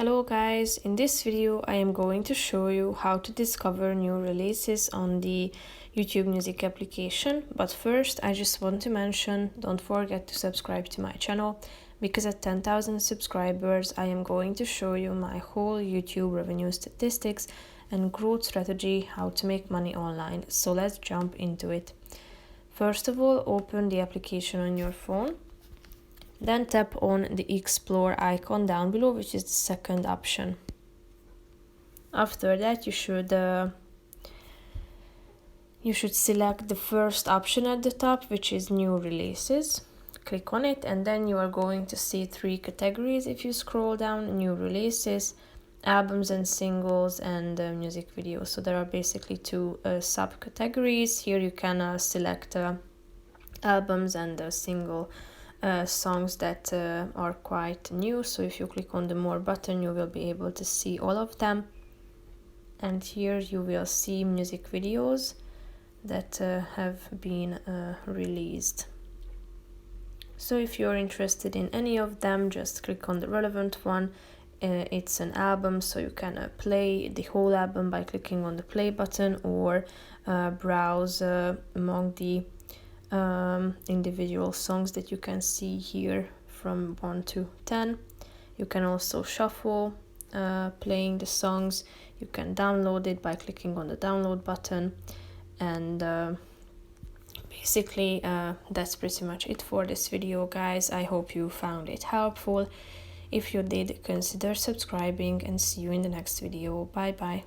Hello guys, in this video I am going to show you how to discover new releases on the YouTube Music application. But first I just want to mention, don't forget to subscribe to my channel, because at 10,000 subscribers I am going to show you my whole YouTube revenue statistics and growth strategy, how to make money online. So let's jump into it. First of all, open the application on your phone. Then tap on the Explore icon down below, which is the second option. After that, you should select the first option at the top, which is New Releases. Click on it, and then you are going to see three categories. If you scroll down, New Releases, Albums and Singles, and Music Videos. So there are basically two subcategories. Here you can select albums and single songs that are quite new. So if you click on the More button, you will be able to see all of them. And here you will see music videos that have been released. So if you're interested in any of them, just click on the relevant one. It's an album, so you can play the whole album by clicking on the play button, or browse among the individual songs that you can see here from 1 to 10. You can also shuffle playing the songs. You can download it by clicking on the download button, and basically that's pretty much it for this video, guys. I hope you found it helpful. If you did, consider subscribing, and see you in the next video. Bye bye.